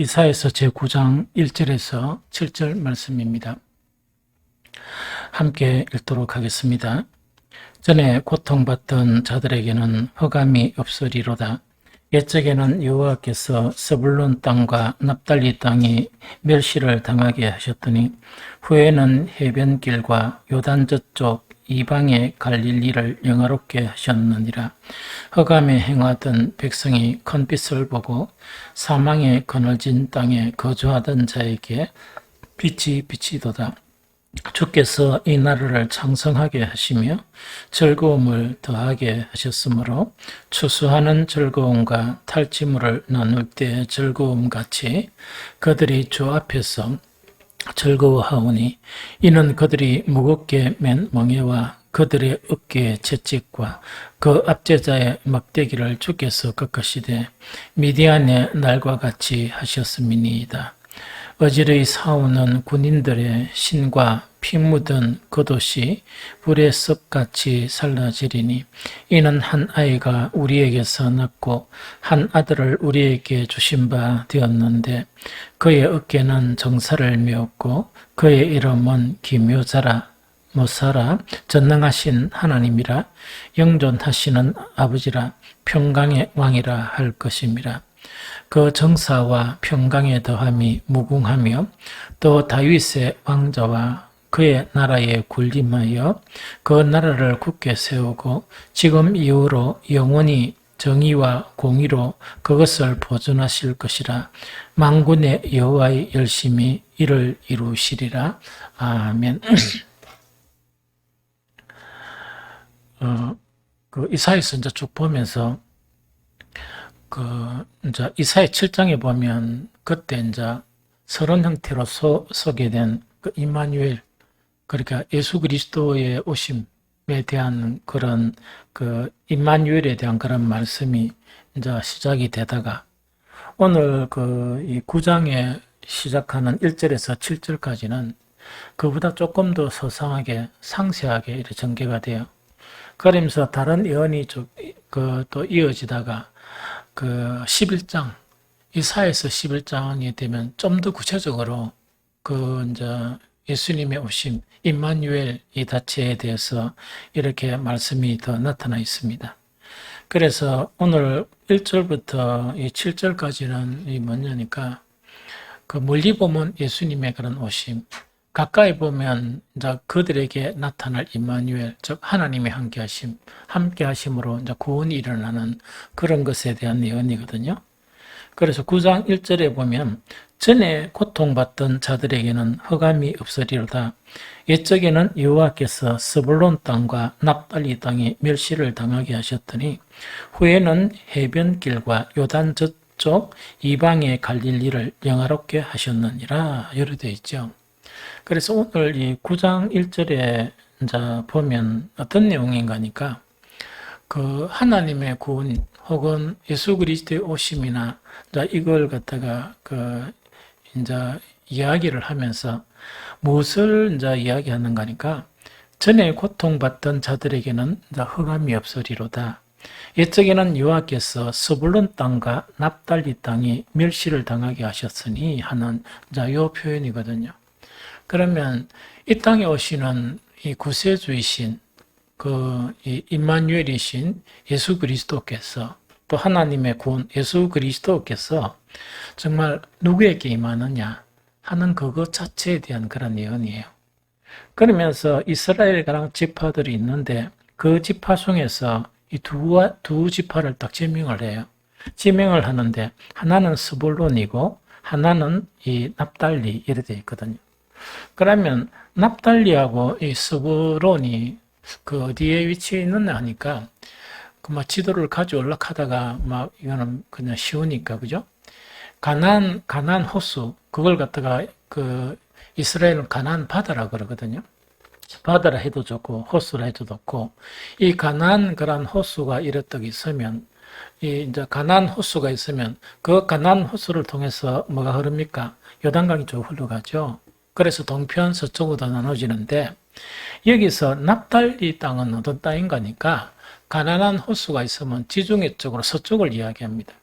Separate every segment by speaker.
Speaker 1: 이사야서 제9장 1절에서 7절 말씀입니다. 함께 읽도록 하겠습니다. 전에 고통받던 자들에게는 흑암이 없으리로다. 옛적에는 여호와께서 스불론 땅과 납달리 땅이 멸시를 당하게 하셨더니 후에는 해변길과 요단 저쪽 이방의 갈릴리를 영화롭게 하셨느니라. 흑암에 행하던 백성이 큰 빛을 보고 사망의 그늘진 땅에 거주하던 자에게 빛이 비치도다. 주께서 이 나라를 창성하게 하시며 즐거움을 더하게 하셨으므로 추수하는 즐거움과 탈취물을 나눌 때의 즐거움같이 그들이 주 앞에서 즐거워하오니 이는 그들이 무겁게 맨 멍에와 그들의 어깨의 채찍과 그 압제자의 막대기를 주께서 꺾으시되 미디안의 날과 같이 하셨음이니이다. 어질의 싸우는 군인들의 신과 피 묻은 겉옷이 불의 습같이 살라지리니 이는 한 아이가 우리에게서 낳고 한 아들을 우리에게 주신 바 되었는데 그의 어깨는 정사를 메었고 그의 이름은 기묘자라 모사라 전능하신 하나님이라 영존하시는 아버지라 평강의 왕이라 할 것임이라. 그 정사와 평강의 더함이 무궁하며 또 다윗의 왕자와 그의 나라에 군림하여 그 나라를 굳게 세우고 지금 이후로 영원히 정의와 공의로 그것을 보존하실 것이라. 만군의 여호와의 열심히 이를 이루시리라. 아멘. 이사야서 이제 쭉 보면서 이제 이사야 7장에 보면 그때 이제 서론 형태로 소개된 그 임마누엘, 그러니까 예수 그리스도의 오심에 대한 그런 그 임마누엘에 대한 그런 말씀이 이제 시작이 되다가 오늘 이 9장에 시작하는 1절에서 7절까지는 그보다 조금 더 소상하게 상세하게 이렇게 전개가 돼요. 그러면서 다른 예언이 또 이어지다가 11장, 이사야서 11장이 되면 좀 더 구체적으로 이제 예수님의 오심, 임마누엘 이 자체에 대해서 이렇게 말씀이 더 나타나 있습니다. 그래서 오늘 1절부터 이 7절까지는 이 뭐냐니까 멀리 보면 예수님의 그런 오심, 가까이 보면 이제 그들에게 나타날 임마누엘, 즉 하나님의 함께하심으로 이제 구원이 일어나는 그런 것에 대한 예언이거든요. 그래서 9장 1절에 보면 전에 고통받던 자들에게는 흑암이 없으리로다. 옛적에는 여호와께서 스불론 땅과 납달리 땅이 멸시를 당하게 하셨더니 후에는 해변길과 요단 저쪽 이방의 갈릴리를 영화롭게 하셨느니라. 이렇게 되어 있죠. 그래서 오늘 이 9장 1절에 이제 보면 어떤 내용인가 하니까 하나님의 구원 혹은 예수 그리스도의 오심이나 이걸 갖다가 이제 이야기를 하면서 무엇을 이제 이야기하는가 하니까 전에 고통받던 자들에게는 이제 흑암이 없으리로다. 옛적에는 여호와께서 스불론 땅과 납달리 땅이 멸시를 당하게 하셨으니 하는 이제 이 표현이거든요. 그러면 이 땅에 오시는 이 구세주이신 이 임마누엘이신 예수 그리스도께서 또 하나님의 구원 예수 그리스도께서 정말 누구에게 임하느냐 하는 그것 자체에 대한 그런 예언이에요. 그러면서 이스라엘 가랑 지파들이 있는데 그 지파 중에서 이 두 지파를 딱 지명을 해요. 지명을 하는데 하나는 스불론이고 하나는 이 납달리 이렇게 되어 있거든요. 그러면 납달리하고 이 스불론이 어디에 위치해 있느냐 하니까 지도를 가져올라 하다가 이거는 그냥 쉬우니까 그죠? 가나안 호수 그걸 갖다가 이스라엘은 가나안 바다라 그러거든요. 바다라 해도 좋고 호수라 해도 좋고 이 가나안 그런 호수가 이렇게 있으면 이제 가나안 호수가 있으면 그 가나안 호수를 통해서 뭐가 흐릅니까? 요단강이 쭉 흘러가죠. 그래서 동편 서쪽으로 나눠지는데 여기서 납달리 땅은 어떤 땅인가 하니까 가나안 호수가 있으면 지중해 쪽으로 서쪽을 이야기합니다.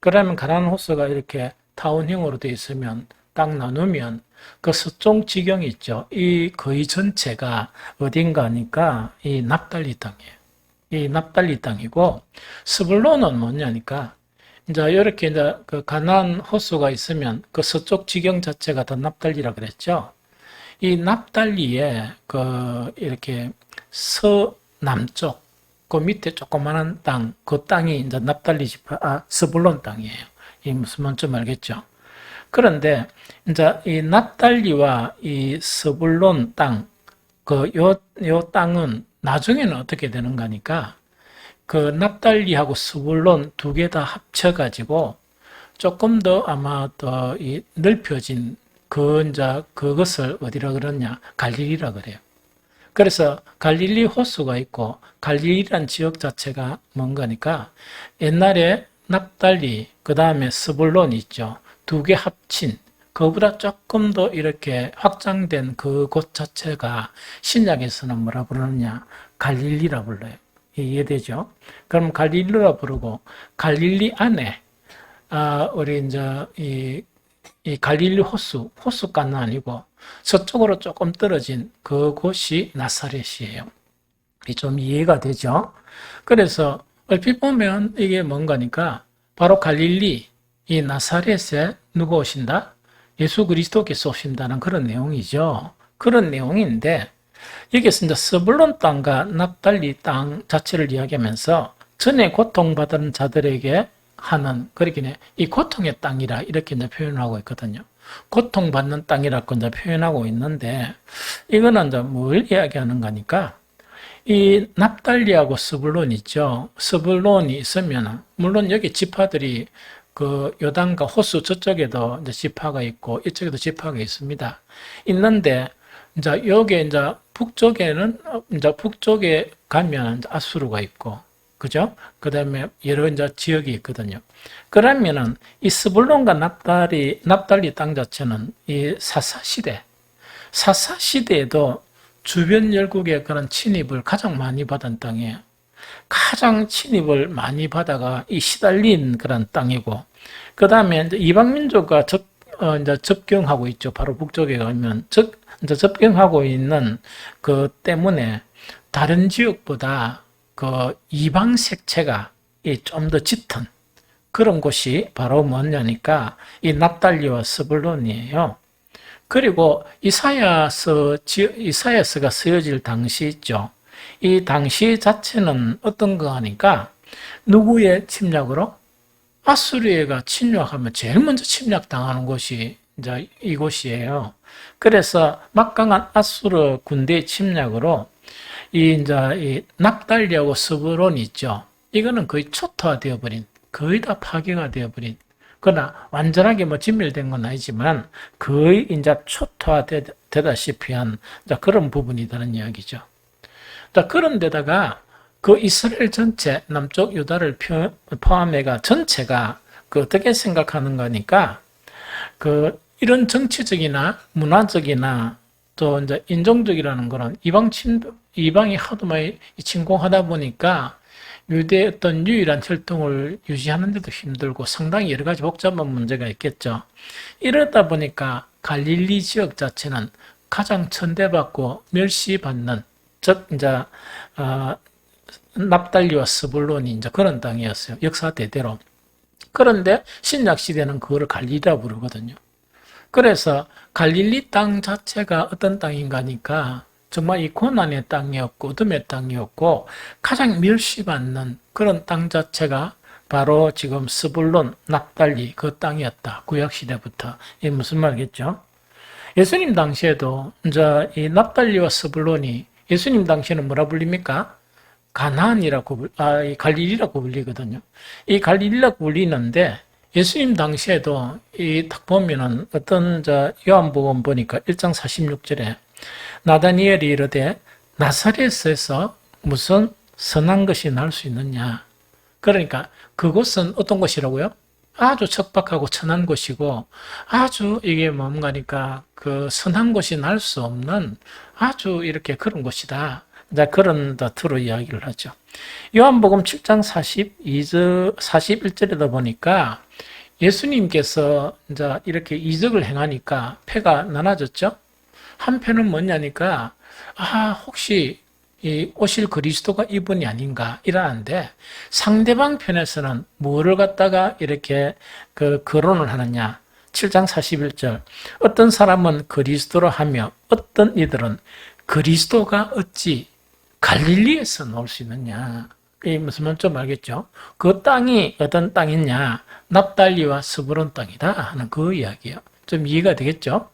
Speaker 1: 그러면 가나안 호수가 이렇게 타원형으로 되어 있으면 딱 나누면 그 서쪽 지경이 있죠. 이 거의 전체가 어딘가 하니까 이 납달리 땅이에요. 이 납달리 땅이고, 스불론은 뭐냐니까 이제 이렇게 이제 그 가나안 호수가 있으면 그 서쪽 지경 자체가 다 납달리라 그랬죠. 이 납달리에 그 이렇게 서남쪽 그 밑에 조그마한 땅, 그 땅이 이제 납달리 지파, 스불론 땅이에요. 이 무슨 말인지 알겠죠? 그런데 이제 이 납달리와 이 스불론 땅, 요 땅은 나중에는 어떻게 되는 거니까 그 납달리하고 스불론 두 개 다 합쳐가지고 조금 더 아마 더 이 넓혀진 이제 그것을 어디라 그러냐? 갈릴리라 그래요. 그래서 갈릴리 호수가 있고 갈릴리란 지역 자체가 뭔가니까 옛날에 납달리 그 다음에 스불론이 있죠. 두 개 합친 그보다 조금 더 이렇게 확장된 그곳 자체가 신약에서는 뭐라 부르느냐? 갈릴리라 불러요. 이해되죠? 그럼 갈릴리라 부르고 갈릴리 안에 우리 이제 이 갈릴리 호수가는 아니고 서쪽으로 조금 떨어진 그곳이 나사렛이에요. 좀 이해가 되죠? 그래서 얼핏 보면 이게 뭔가니까 바로 갈릴리, 이 나사렛에 누가 오신다? 예수 그리스도께서 오신다는 그런 내용이죠. 그런 내용인데 여기서 이제 스불론 땅과 납달리 땅 자체를 이야기하면서 전에 고통받은 자들에게 하는, 그렇게 이 고통의 땅이라 이렇게 이제 표현하고 있거든요. 고통받는 땅이라고 이제 표현하고 있는데, 이거는 이제 뭘 이야기하는 거니까, 이 납달리하고 스불론 있죠. 스불론이 있으면, 물론 여기 지파들이 그 요단과 호수 저쪽에도 이제 지파가 있고, 이쪽에도 지파가 있습니다. 있는데, 이제 여기 이제 북쪽에는, 이제 북쪽에 가면 이제 아수르가 있고, 그죠? 그 다음에 여러 이제 지역이 있거든요. 그러면은 이 스불론과 납달리 땅 자체는 이 사사시대에도 주변 열국의 그런 침입을 가장 많이 받은 땅이에요. 가장 침입을 많이 받아가 이 시달린 그런 땅이고, 그 다음에 이제 이방민족과 이제 접경하고 있죠. 바로 북쪽에 가면 이제 접경하고 있는 그 때문에 다른 지역보다 그 이방 색채가 좀 더 짙은 그런 곳이 바로 뭐냐니까 이 납달리와 스불론이에요. 그리고 이사야서가 쓰여질 당시 있죠. 이 당시 자체는 어떤 거 하니까 누구의 침략으로? 아수리아가 침략하면 제일 먼저 침략당하는 곳이 이제 이곳이에요. 그래서 막강한 아수르 군대의 침략으로 이 납달리하고 스불론이 있죠. 이거는 거의 초토화되어 버린, 거의 다 파괴가 되어 버린, 그러나 완전하게 뭐 진멸된 건 아니지만 거의 이제 초토화되다시피 한 그런 부분이라는 이야기죠. 자, 그런데다가 그 이스라엘 전체, 남쪽 유다를 포함해가 전체가 그 어떻게 생각하는 거니까 그 이런 정치적이나 문화적이나 또 이제 인종적이라는 거는 이방이 하도 많이 침공하다 보니까 유대의 어떤 유일한 혈통을 유지하는 데도 힘들고 상당히 여러 가지 복잡한 문제가 있겠죠. 이러다 보니까 갈릴리 지역 자체는 가장 천대받고 멸시받는, 즉 이제 납달리와 스불론이 이제 그런 땅이었어요. 역사 대대로. 그런데 신약 시대는 그거를 갈릴리라 부르거든요. 그래서 갈릴리 땅 자체가 어떤 땅인가 하니까 정말 이 고난의 땅이었고 어둠의 땅이었고 가장 멸시받는 그런 땅 자체가 바로 지금 스불론, 납달리 그 땅이었다. 구약시대부터. 이게 무슨 말이겠죠? 예수님 당시에도 이제 이 납달리와 스불론이 예수님 당시에는 뭐라 불립니까? 가나안이라고, 이 갈릴리라고 불리거든요. 이 갈릴리라고 불리는데 예수님 당시에도 딱 보면은 어떤 요한복음 보니까 1장 46절에 나다니엘이 이르되 나사렛에서 무슨 선한 것이 날 수 있느냐. 그러니까 그곳은 어떤 곳이라고요? 아주 척박하고 천한 곳이고 아주 이게 뭔가니까 그 선한 곳이 날 수 없는 아주 이렇게 그런 곳이다. 그런 뜻으로 이야기를 하죠. 요한복음 7장 41절에도 보니까 예수님께서 이제 이렇게 이적을 행하니까 패가 나눠졌죠. 한편은 뭐냐니까 혹시 이 오실 그리스도가 이분이 아닌가 이러는데 상대방 편에서는 뭐를 갖다가 이렇게 거론을 하느냐. 7장 41절 어떤 사람은 그리스도로 하며 어떤 이들은 그리스도가 어찌 갈릴리에서 나올 수 있느냐. 이 무슨 말인지 좀 알겠죠? 그 땅이 어떤 땅이냐? 납달리와 스불론 땅이다 하는 그 이야기예요. 좀 이해가 되겠죠?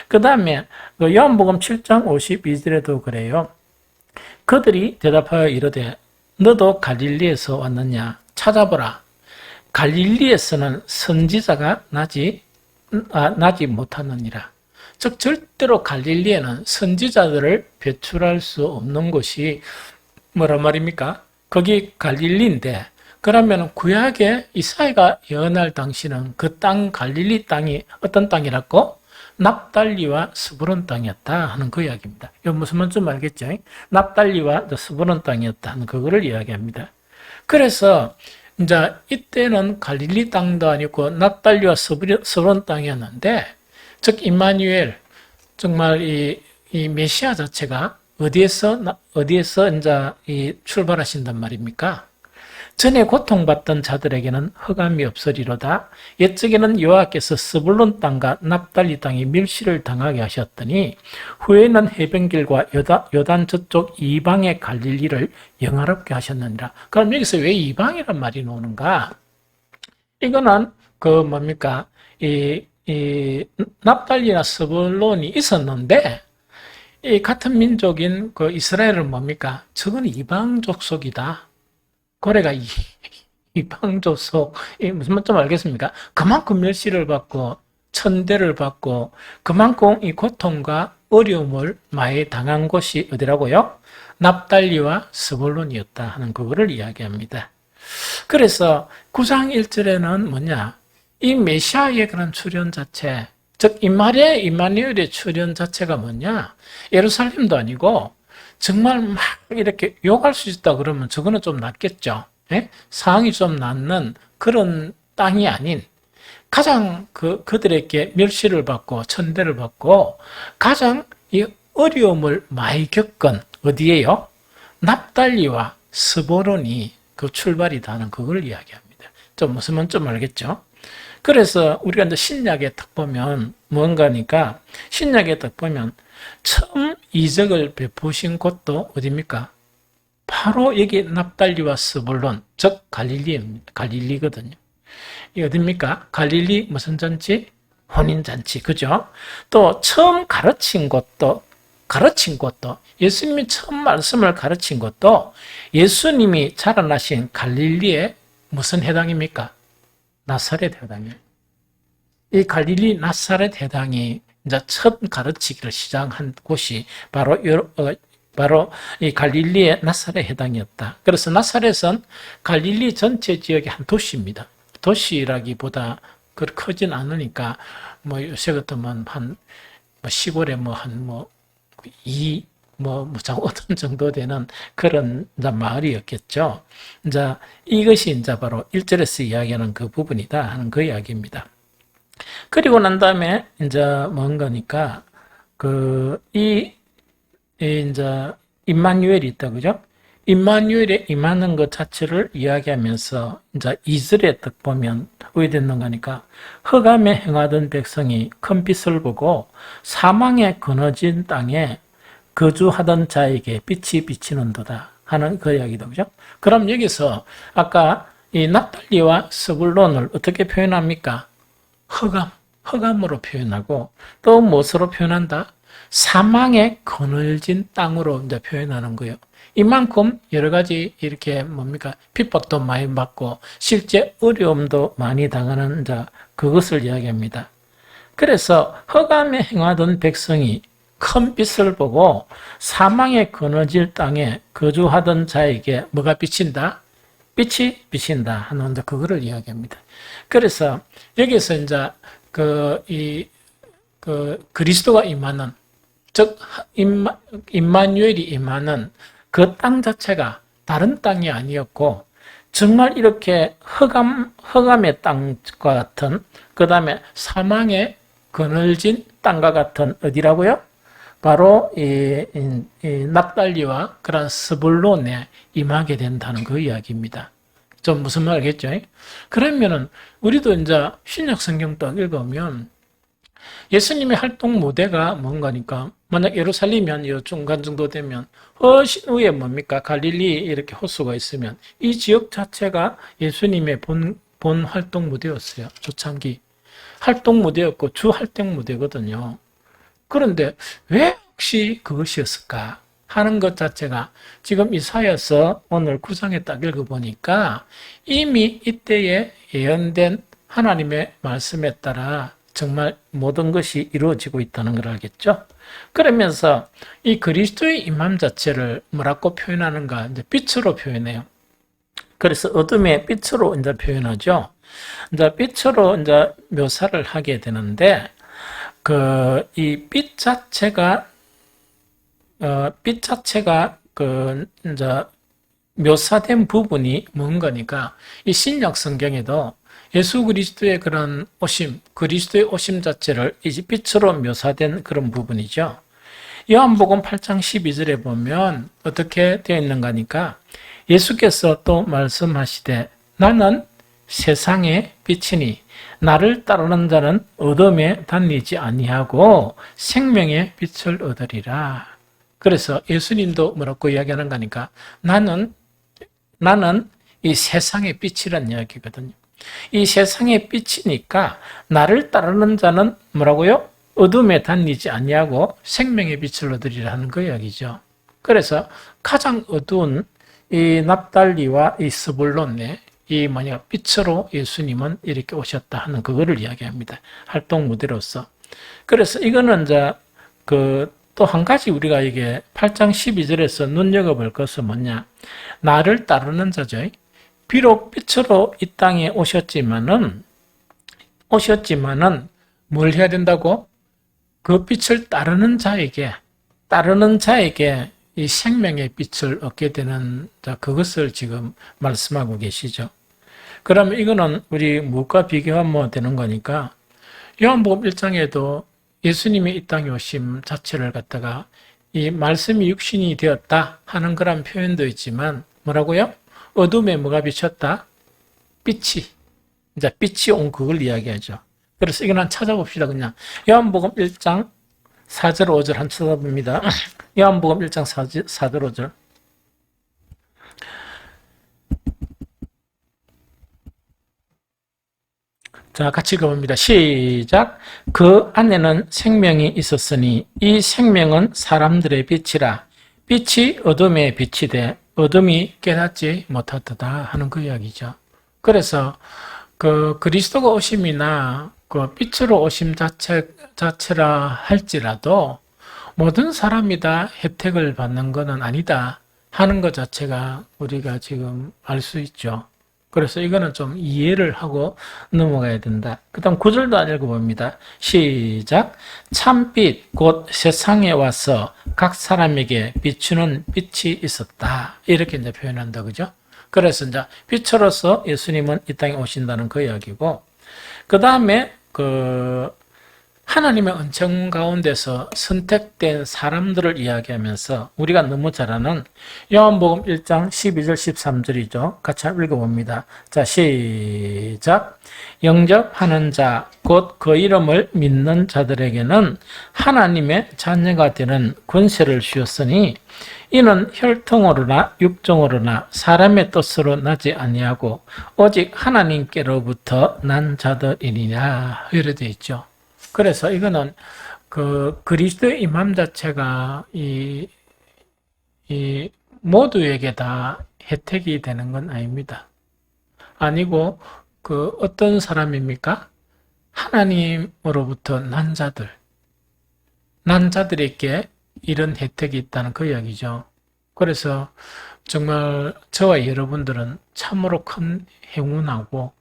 Speaker 1: 그 다음에 요한복음 7장 52절에도 그래요. 그들이 대답하여 이르되 너도 갈릴리에서 왔느냐? 찾아보라. 갈릴리에서는 선지자가 나지 못하느니라. 즉 절대로 갈릴리에는 선지자들을 배출할 수 없는 곳이 뭐란 말입니까? 거기 갈릴리인데 그러면 구약에 이사야가 예언할 당시는 그 땅 갈릴리 땅이 어떤 땅이라고? 납달리와 스불론 땅이었다 하는 그 이야기입니다. 이거 무슨 말인지 좀 알겠죠? 납달리와 스불론 땅이었다 하는 그거를 이야기합니다. 그래서 이제 이때는 갈릴리 땅도 아니고 납달리와 스불론 땅이었는데 즉 임마누엘 정말 이 메시아 자체가 어디에서 이제 출발하신단 말입니까? 전에 고통받던 자들에게는 흑암이 없으리로다. 옛적에는 여호와께서 스불론 땅과 납달리 땅에 멸시를 당하게 하셨더니 후에는 해변길과 요단 저쪽 이방의 갈릴리를 영화롭게 하셨느니라. 그럼 여기서 왜 이방이란 말이 나오는가? 이거는 뭡니까? 이 납달리나 스불론이 있었는데 이 같은 민족인 그 이스라엘은 뭡니까? 저건 이방 족속이다. 고래가 이방 족속, 무슨 말인지 좀 알겠습니까? 그만큼 멸시를 받고 천대를 받고 그만큼 이 고통과 어려움을 많이 당한 곳이 어디라고요? 납달리와 스불론이었다 하는 그거를 이야기합니다. 그래서 9장 1절에는 뭐냐? 이 메시아의 그런 출현 자체, 즉 임마누엘의 출현 자체가 뭐냐? 예루살렘도 아니고 정말 막 이렇게 욕할 수 있다 그러면 저거는 좀 낫겠죠. 예? 상황이 좀 낫는 그런 땅이 아닌 가장 그들에게 멸시를 받고 천대를 받고 가장 이 어려움을 많이 겪은 어디에요? 납달리와 스불론이 그 출발이다 하는 그걸 이야기합니다. 좀 무슨 말인지 좀 알겠죠? 그래서 우리가 이제 신약에 딱 보면 뭔가니까 신약에 딱 보면 처음 이적을 베푸신 곳도 어디입니까? 바로 여기 납달리와 스불론, 즉 갈릴리거든요. 이 어디입니까? 갈릴리 무슨 잔치? 혼인잔치, 그죠? 또 처음 가르친 곳도 예수님이 처음 말씀을 가르친 것도 예수님이 자라나신 갈릴리의 무슨 해당입니까? 나사렛 해당이에요. 이 갈릴리 나사렛 해당이 이제 첫 가르치기를 시작한 곳이 바로 이 갈릴리의 나사렛 해당이었다. 그래서 나사렛은 갈릴리 전체 지역의 한 도시입니다. 도시라기보다 크진 않으니까 뭐 요새 같으면 한 시골에 어떤 정도 되는 그런 마을이었겠죠. 이제 이것이 이제 바로 1절에서 이야기하는 그 부분이다 하는 그 이야기입니다. 그리고 난 다음에 이제 뭔가니까 이제 임마누엘이 있다, 그죠? 임마누엘에 임하는 것 자체를 이야기하면서 이제 2절에 딱 보면 어디 됐는가니까 흑암에 행하던 백성이 큰 빛을 보고 사망에 거느진 땅에 거주하던 자에게 빛이 비치는도다 하는 그 이야기도, 그죠? 그럼 여기서 아까 이 납달리와 스불론을 어떻게 표현합니까? 흑암으로 표현하고 또 무엇으로 표현한다? 사망에 거느진 땅으로 이제 표현하는 거예요. 이만큼 여러 가지 이렇게 핍박도 많이 받고 실제 어려움도 많이 당하는 그것을 이야기합니다. 그래서 흑암에 행하던 백성이 큰 빛을 보고 사망에 거느질 땅에 거주하던 자에게 뭐가 비친다? 빛이 비친다 하는 그거를 이야기합니다. 그래서 여기서 이제 그리스도가 임하는, 즉 임마누엘이 임하는 그 땅 자체가 다른 땅이 아니었고 정말 이렇게 흑암의 땅과 같은, 그 다음에 사망의 그늘진 땅과 같은 어디라고요? 바로 이 납달리와 그런 스불론에 임하게 된다는 그 이야기입니다. 좀 무슨 말 알겠죠? 그러면은 우리도 이제 신약 성경 딱 읽으면 예수님의 활동 무대가 뭔가니까, 만약 예루살렘이 한 요 중간 정도 되면 훨씬 위에 뭡니까? 갈릴리 이렇게 호수가 있으면 이 지역 자체가 예수님의 본 활동 무대였어요. 초창기 활동 무대였고 주 활동 무대거든요. 그런데 왜 혹시 그것이었을까 하는 것 자체가 지금 이사야서 오늘 9장에 딱 읽어보니까 이미 이때에 예언된 하나님의 말씀에 따라 정말 모든 것이 이루어지고 있다는 걸 알겠죠? 그러면서 이 그리스도의 임함 자체를 뭐라고 표현하는가? 이제 빛으로 표현해요. 그래서 어둠의 빛으로 이제 표현하죠. 이제 빛으로 이제 묘사를 하게 되는데, 이 빛 자체가 이제 묘사된 부분이 뭔가니까, 이 신약 성경에도 예수 그리스도의 그런 오심, 그리스도의 오심 자체를 이제 빛으로 묘사된 그런 부분이죠. 요한복음 8장 12절에 보면 어떻게 되어 있는가 하니까, 예수께서 또 말씀하시되 나는 세상의 빛이니 나를 따르는 자는 어둠에 다니지 아니하고 생명의 빛을 얻으리라. 그래서 예수님도 뭐라고 이야기하는 거니까 나는 이 세상의 빛이란 이야기거든요. 이 세상의 빛이니까 나를 따르는 자는 뭐라고요? 어둠에 다니지 아니하고 생명의 빛을 얻으리라는 그 이야기죠. 그래서 가장 어두운 이 납달리와 이 스불론에 이 빛으로 예수님은 이렇게 오셨다 하는 그거를 이야기합니다. 활동 무대로서. 그래서 이거는 이제 또 한 가지 우리가 이게 8장 12절에서 눈여겨볼 것은 뭐냐? 나를 따르는 자죠. 비록 빛으로 이 땅에 오셨지만은 뭘 해야 된다고? 그 빛을 따르는 자에게 이 생명의 빛을 얻게 되는 그것을 지금 말씀하고 계시죠. 그러면 이거는 우리 무엇과 비교하면 되는 거니까, 요한복음 1장에도 예수님이 이 땅에 오심 자체를 갖다가 이 말씀이 육신이 되었다 하는 그런 표현도 있지만 뭐라고요? 어둠에 뭐가 비쳤다? 빛이 온 그걸 이야기하죠. 그래서 이건 찾아봅시다. 그냥 요한복음 1장 4절 5절 한 찾아봅니다. 요한복음 1장 4절 5절. 자, 같이 읽어봅니다. 시작. 그 안에는 생명이 있었으니 이 생명은 사람들의 빛이라. 빛이 어둠에 빛이 돼 어둠이 깨닫지 못하더다 하는 그 이야기죠. 그래서 그리스도가 오심이나 그 빛으로 오심 자체라 할지라도 모든 사람이 다 혜택을 받는 것은 아니다 하는 것 자체가 우리가 지금 알 수 있죠. 그래서 이거는 좀 이해를 하고 넘어가야 된다. 그 다음 9절도 읽어봅니다. 시작. 참빛 곧 세상에 와서 각 사람에게 비추는 빛이 있었다. 이렇게 이제 표현한다. 그죠? 그래서 이제 빛으로서 예수님은 이 땅에 오신다는 그 이야기고, 그 다음에 하나님의 은총 가운데서 선택된 사람들을 이야기하면서 우리가 너무 잘 아는 요한복음 1장 12절 13절이죠. 같이 읽어봅니다. 자, 시작. 영접하는 자, 곧 그 이름을 믿는 자들에게는 하나님의 자녀가 되는 권세를 주었으니 이는 혈통으로나 육정으로나 사람의 뜻으로 나지 아니하고 오직 하나님께로부터 난 자들이니라. 이렇게 되어 있죠. 그래서 이거는 그리스도의 임함 자체가 이 모두에게 다 혜택이 되는 건 아닙니다. 아니고 어떤 사람입니까? 하나님으로부터 난 자들에게 이런 혜택이 있다는 그 이야기죠. 그래서 정말 저와 여러분들은 참으로 큰 행운하고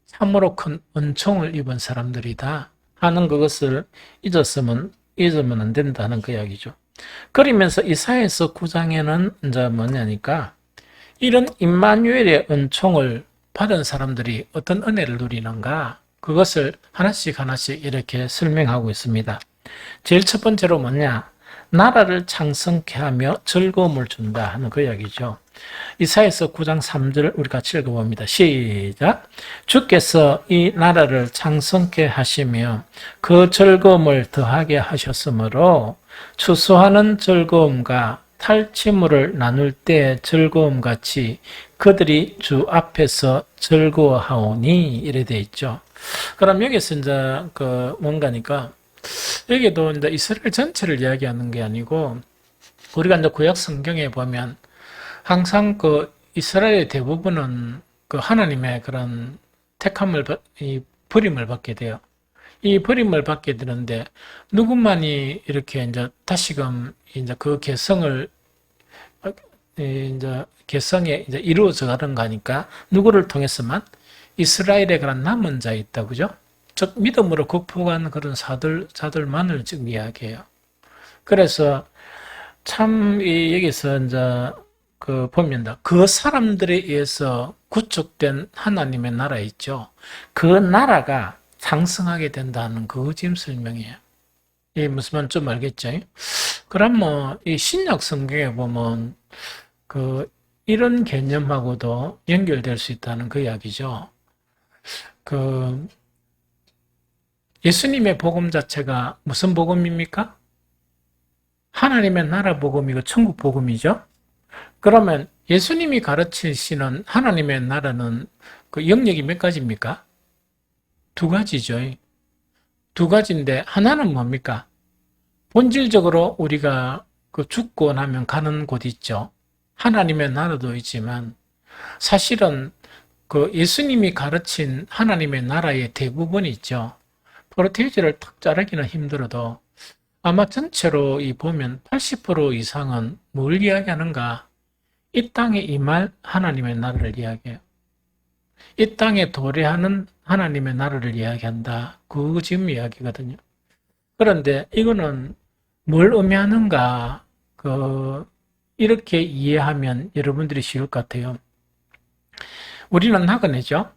Speaker 1: 참으로 큰 은총을 입은 사람들이다 하는 그것을 잊으면 안 된다는 그 이야기죠. 그러면서 이사야서 9장에는 이제 뭐냐니까 이런 임마누엘의 은총을 받은 사람들이 어떤 은혜를 누리는가? 그것을 하나씩 하나씩 이렇게 설명하고 있습니다. 제일 첫 번째로 뭐냐? 나라를 창성케 하며 즐거움을 준다 하는 그 이야기죠. 이사야서 9장 3절 우리 같이 읽어봅니다. 시작. 주께서 이 나라를 창성케 하시며 그 즐거움을 더하게 하셨으므로 추수하는 즐거움과 탈취물을 나눌 때의 즐거움같이 그들이 주 앞에서 즐거워하오니 이래 돼 있죠. 그럼 여기서 이제 뭔가니까 여기도 이제 이스라엘 전체를 이야기하는 게 아니고 우리가 이제 구약 성경에 보면 항상 이스라엘의 대부분은 하나님의 그런 택함을 이 버림을 받게 돼요. 이 버림을 받게 되는데 누구만이 이렇게 이제 다시금 이제 그 개성을 이제 개성에 이제 이루어져 가는 거니까 누구를 통해서만 이스라엘의 그런 남은 자 있다 그죠? 즉 믿음으로 극복한 그런 자들만을 지금 이야기해요. 그래서 참 여기서 이제 보면 그 사람들에 의해서 구축된 하나님의 나라 있죠. 그 나라가 장성하게 된다는 그 지금 설명이에요. 이 무슨 말인지 좀 알겠죠? 그럼 이 신약 성경에 보면 이런 개념하고도 연결될 수 있다는 그 이야기죠. 예수님의 복음 자체가 무슨 복음입니까? 하나님의 나라 복음이고 천국 복음이죠. 그러면 예수님이 가르치시는 하나님의 나라는 그 영역이 몇 가지입니까? 두 가지죠. 두 가지인데 하나는 뭡니까? 본질적으로 우리가 죽고 나면 가는 곳 있죠. 하나님의 나라도 있지만 사실은 예수님이 가르친 하나님의 나라의 대부분이 있죠. 프로테이지를 탁 자르기는 힘들어도 아마 전체로 보면 80% 이상은 뭘 이야기하는가? 이 땅에 임할 하나님의 나라를 이야기해요. 이 땅에 도래하는 하나님의 나라를 이야기한다. 그 지금 이야기거든요. 그런데 이거는 뭘 의미하는가? 이렇게 이해하면 여러분들이 쉬울 것 같아요. 우리는 나그네죠.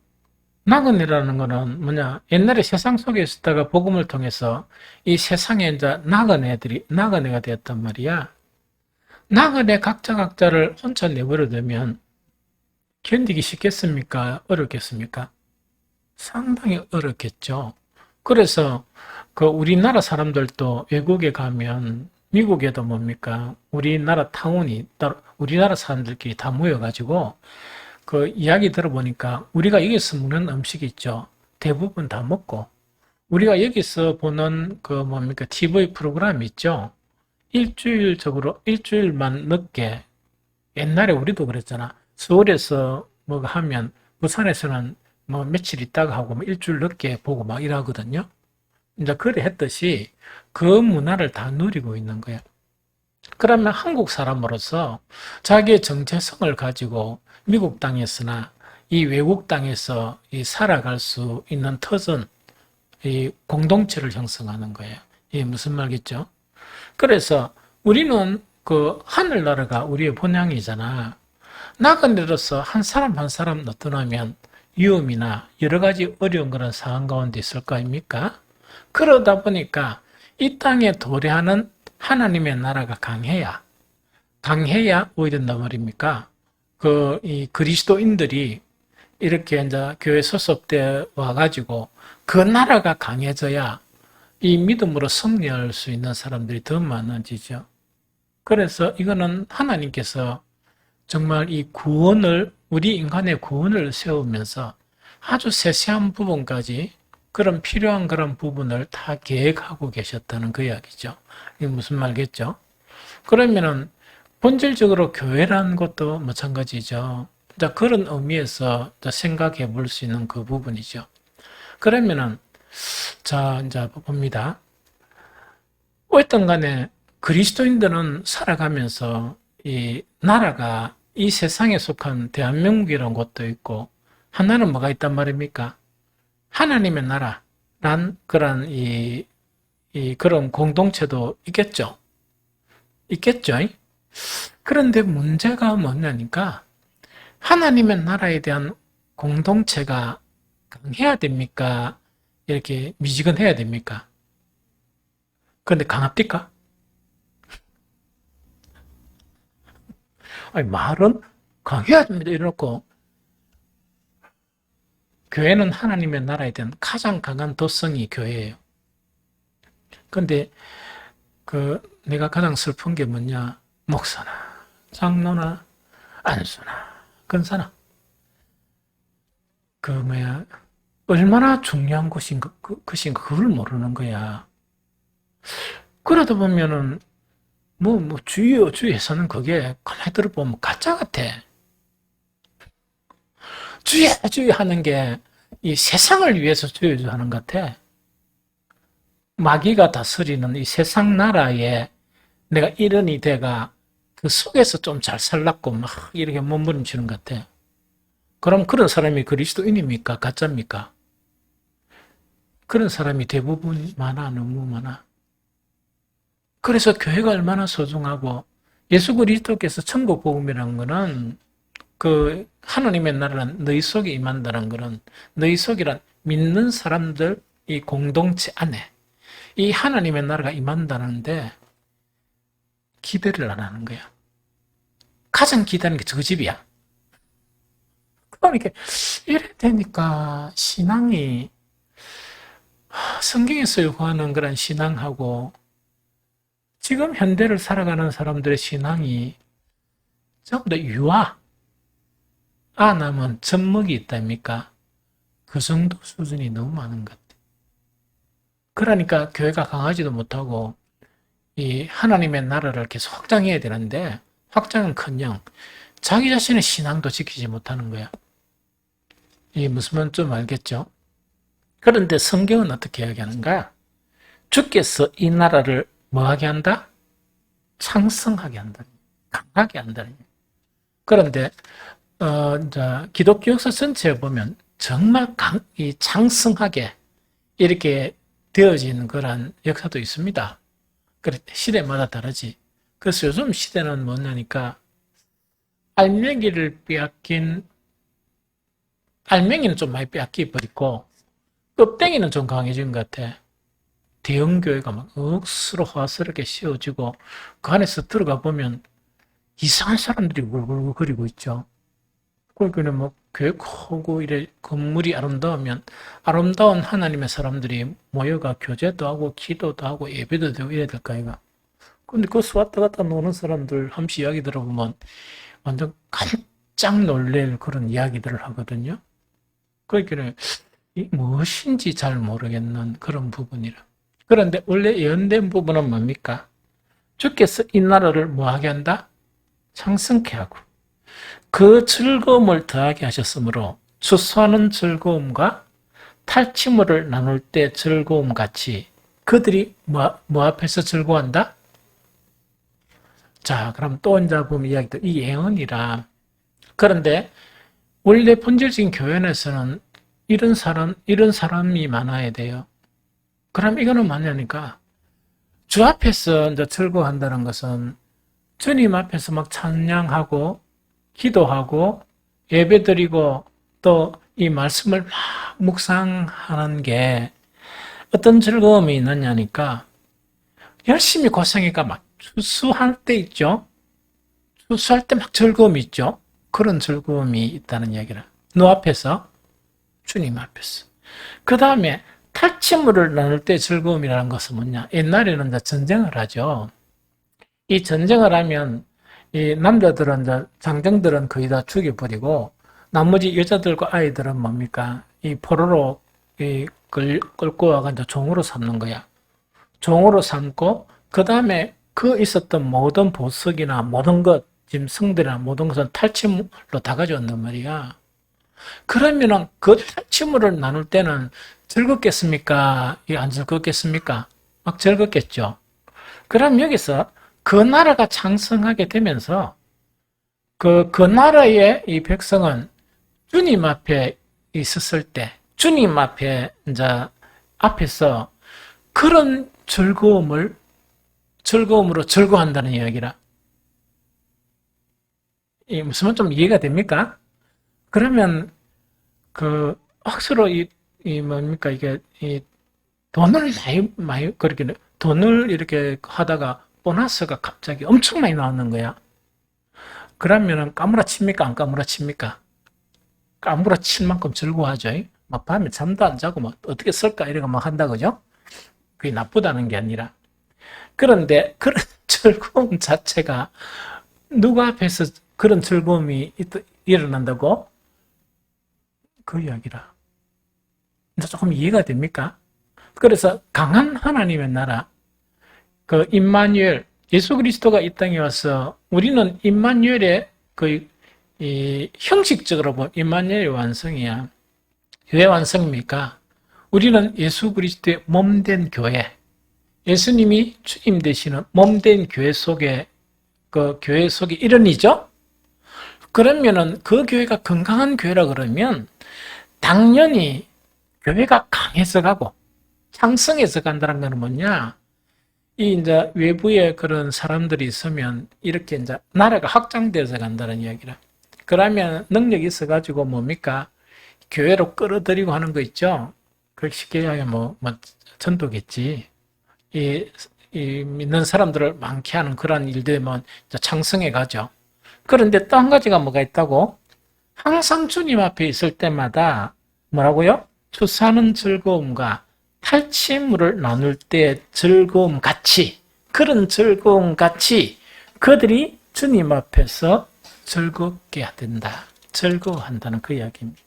Speaker 1: 나그네라는 거는 뭐냐? 옛날에 세상 속에 있었다가 복음을 통해서 이 세상에 이제 나그네가 되었단 말이야. 나그네 각자를 혼자 내버려두면 견디기 쉽겠습니까? 어렵겠습니까? 상당히 어렵겠죠. 그래서 우리나라 사람들도 외국에 가면 미국에도 뭡니까? 우리나라 우리나라 사람들끼리 다 모여가지고 이야기 들어보니까 우리가 여기서 먹는 음식이 있죠. 대부분 다 먹고 우리가 여기서 보는 TV 프로그램 있죠. 일주일만 늦게 옛날에 우리도 그랬잖아. 서울에서 하면 부산에서는 며칠 있다가 하고 일주일 늦게 보고 막 이러거든요. 이제 그래 했듯이 그 문화를 다 누리고 있는 거야. 그러면 한국 사람으로서 자기의 정체성을 가지고 미국 땅에서나 이 외국 땅에서 살아갈 수 있는 터전, 이 공동체를 형성하는 거예요. 이게 무슨 말이겠죠? 그래서 우리는 하늘나라가 우리의 본향이잖아. 나그네로서 한 사람 한 사람 나타나면 위험이나 여러 가지 어려운 그런 상황 가운데 있을 거 아닙니까? 그러다 보니까 이 땅에 도래하는 하나님의 나라가 강해야 어디 된단 말입니까? 이 그리스도인들이 이렇게 이제 교회 소속돼 와가지고 그 나라가 강해져야 이 믿음으로 승리할 수 있는 사람들이 더 많아지죠. 그래서 이거는 하나님께서 정말 우리 인간의 구원을 세우면서 아주 세세한 부분까지 그런 필요한 그런 부분을 다 계획하고 계셨다는 그 이야기죠. 이게 무슨 말겠죠? 그러면은 본질적으로 교회라는 것도 마찬가지죠. 그런 의미에서 생각해 볼 수 있는 그 부분이죠. 그러면은 이제 봅니다. 어쨌든 간에 그리스도인들은 살아가면서 이 나라가 이 세상에 속한 대한민국이라는 곳도 있고 하나는 뭐가 있단 말입니까? 하나님의 나라란 그런 그런 공동체도 있겠죠. 그런데 문제가 뭐냐니까 하나님의 나라에 대한 공동체가 강해야 됩니까? 이렇게 미지근해야 됩니까? 그런데 강합니까? 아니, 말은 강해야 됩니다. 이래놓고 교회는 하나님의 나라에 대한 가장 강한 도성이 교회예요. 그런데 내가 가장 슬픈 게 뭐냐? 목사나 장로나 안수나 근사나 얼마나 중요한 것인가 그걸 모르는 거야. 그러다 보면은 주여 주에서는 그게 가만히 들어보면 가짜 같아. 주여 주여 하는 게 이 세상을 위해서 주여 주여 하는 것 같아. 마귀가 다스리는 이 세상 나라에 내가 일원이 돼가 그 속에서 좀 잘 살라고 막 이렇게 몸부림치는 것 같아. 그럼 그런 사람이 그리스도인입니까? 가짜입니까? 그런 사람이 대부분 많아, 너무 많아. 그래서 교회가 얼마나 소중하고 예수 그리스도께서 천국 복음이라는 거는 그 하나님의 나라는 너희 속에 임한다는 거는 너희 속이란 믿는 사람들 이 공동체 안에 이 하나님의 나라가 임한다는데 기대를 안 하는 거야. 가장 기대하는 게 저 집이야. 그러니까 이래 되니까 신앙이 성경에서 요구하는 그런 신앙하고 지금 현대를 살아가는 사람들의 신앙이 전부 다 유아, 아나면 젖먹이 있답니까? 그 정도 수준이 너무 많은 것 같아요. 그러니까 교회가 강하지도 못하고 이 하나님의 나라를 계속 확장해야 되는데 확장은커녕 자기 자신의 신앙도 지키지 못하는 거야. 이 무슨 말인지 좀 알겠죠? 그런데 성경은 어떻게 이야기하는가? 주께서 이 나라를 뭐하게 한다? 창성하게 한다. 강하게 한다. 그런데 이제 기독교 역사 전체에 보면 정말 창성하게 이렇게 되어진 그런 역사도 있습니다. 그래 시대마다 다르지. 그래서 요즘 시대는 뭐냐니까 알맹이는 좀 많이 빼앗겨 버리고 껍데기는 좀 강해진 것 같아. 대형 교회가 막 억수로 화스럽게 씌워지고 그 안에서 들어가 보면 이상한 사람들이 울글거리고 있죠. 그러니까 뭐 교회 크고 이래 건물이 아름다우면 아름다운 하나님의 사람들이 모여가 교제도 하고 기도도 하고 예배도 되고 이래야 될까 이가. 근데 그 왔다 갔다 노는 사람들 함시 이야기 들어보면 완전 깜짝 놀랄 그런 이야기들을 하거든요. 그러니까 무엇인지 잘 모르겠는 그런 부분이라. 그런데 원래 예언된 부분은 뭡니까? 주께서 이 나라를 뭐하게 한다? 창성케 하고 그 즐거움을 더하게 하셨으므로 추수하는 즐거움과 탈취물을 나눌 때 즐거움 같이 그들이 뭐 앞에서 즐거워한다? 자, 그럼 또 이제 보면 이야기도 이 예언이라. 그런데 원래 본질적인 교회에서는 이런 사람이 많아야 돼요. 그럼 이거는 뭐냐니까 주 앞에서 이제 즐거워한다는 것은 주님 앞에서 막 찬양하고 기도하고 예배드리고 또 이 말씀을 막 묵상하는 게 어떤 즐거움이 있느냐니까 열심히 고생하니까 막 추수할 때 있죠. 추수할 때 막 즐거움이 있죠. 그런 즐거움이 있다는 이야기라. 너 앞에서 주님 앞에서. 그 다음에 탈취물을 나눌 때 즐거움이라는 것은 뭐냐? 옛날에는 이제 전쟁을 하죠. 이 전쟁을 하면 이 남자들은 이제 장정들은 거의 다 죽여버리고 나머지 여자들과 아이들은 뭡니까? 이 포로로 끌고 와가 이제 종으로 삼는 거야. 종으로 삼고 그 다음에 그 있었던 모든 보석이나 모든 것, 짐승들이나 모든 것은 탈취물로 다 가져온단 말이야. 그러면은 그 탈취물을 나눌 때는 즐겁겠습니까? 안 즐겁겠습니까? 막 즐겁겠죠. 그럼 여기서 그 나라가 창성하게 되면서 그 나라의 이 백성은 주님 앞에 있었을 때 주님 앞에 이제 앞에서 그런 즐거움으로 즐거워한다는 이야기라. 무슨 말 좀 이해가 됩니까? 그러면 억수로 뭡니까, 이게, 돈을 많이, 그렇게, 돈을 이렇게 하다가 보너스가 갑자기 엄청 많이 나오는 거야. 그러면은 까무라칩니까? 안 까무라칩니까? 까무라칠 만큼 즐거워하죠. 막 밤에 잠도 안 자고 막 어떻게 쓸까 이러고 막 한다, 그죠? 그게 나쁘다는 게 아니라. 그런데 그런 즐거움 자체가 누구 앞에서 그런 즐거움이 일어난다고? 그 이야기라. 이제 조금 이해가 됩니까? 그래서 강한 하나님의 나라, 임마누엘, 예수 그리스도가 이 땅에 와서 우리는 임마누엘의 이 형식적으로 보면 임마누엘의 완성이야. 왜 완성입니까? 우리는 예수 그리스도의 몸된 교회, 예수님이 주님 되시는 몸된 교회 속에 그 교회 속의 일원이죠. 그러면은 그 교회가 건강한 교회라 그러면 당연히 교회가 강해서 가고 창성해서 간다는 것은 뭐냐? 이제 외부에 그런 사람들이 있으면 이렇게 이제 나라가 확장돼서 간다는 이야기라. 그러면 능력이 있어가지고 뭡니까? 교회로 끌어들이고 하는 거 있죠? 그 쉽게 이야기하면 전도겠지. 이 믿는 사람들을 많게 하는 그런 일들이면 창성해 가죠. 그런데 또 한 가지가 뭐가 있다고? 항상 주님 앞에 있을 때마다 뭐라고요? 주사는 즐거움과 탈취물을 나눌 때 즐거움 같이, 그런 즐거움 같이 그들이 주님 앞에서 즐겁게 된다. 즐거워한다는 그 이야기입니다.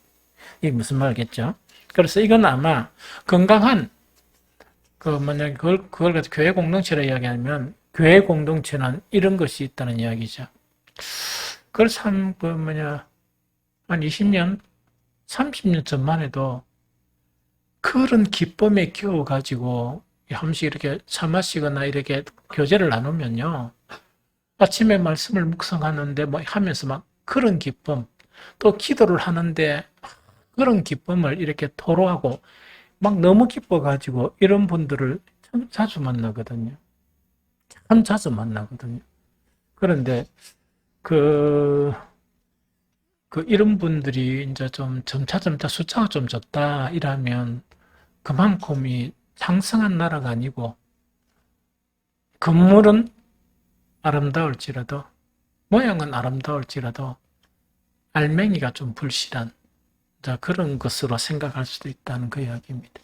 Speaker 1: 이게 무슨 말이겠죠? 그래서 이건 아마 건강한 그걸 가지고 교회 공동체라 이야기하면 교회 공동체는 이런 것이 있다는 이야기죠. 그걸 참 한 20년, 30년 전만 해도 그런 기쁨에 겨워가지고 한 번씩 이렇게 차 마시거나 이렇게 교제를 나누면요. 아침에 말씀을 묵상하는데 하면서 막 그런 기쁨, 또 기도를 하는데 그런 기쁨을 이렇게 토로하고 막 너무 기뻐가지고 이런 분들을 참 자주 만나거든요. 참 자주 만나거든요. 그런데 이런 분들이 이제 좀 점차 숫자가 좀 적다 이러면 그만큼이 창성한 나라가 아니고 건물은 아름다울지라도 모양은 아름다울지라도 알맹이가 좀 불실한 그런 것으로 생각할 수도 있다는 그 이야기입니다.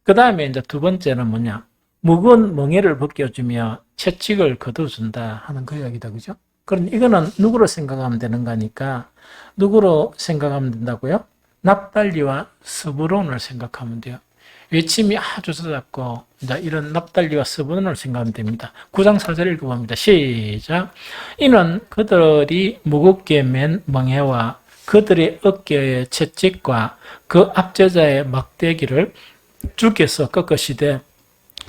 Speaker 1: 그 다음에 이제 두 번째는 뭐냐? 묵은 멍에를 벗겨주며 채찍을 거둬준다 하는 그 이야기다, 그죠? 그럼 이거는 누구로 생각하면 되는 거니까 누구로 생각하면 된다고요? 납달리와 스브론을 생각하면 돼요. 외침이 아주 잦았고 이제 이런 납달리와 스브론을 생각하면 됩니다. 9장 4절 읽어봅니다. 시작. 이는 그들이 무겁게 맨 멍에와 그들의 어깨의 채찍과 그 압제자의 막대기를 주께서 꺾으시되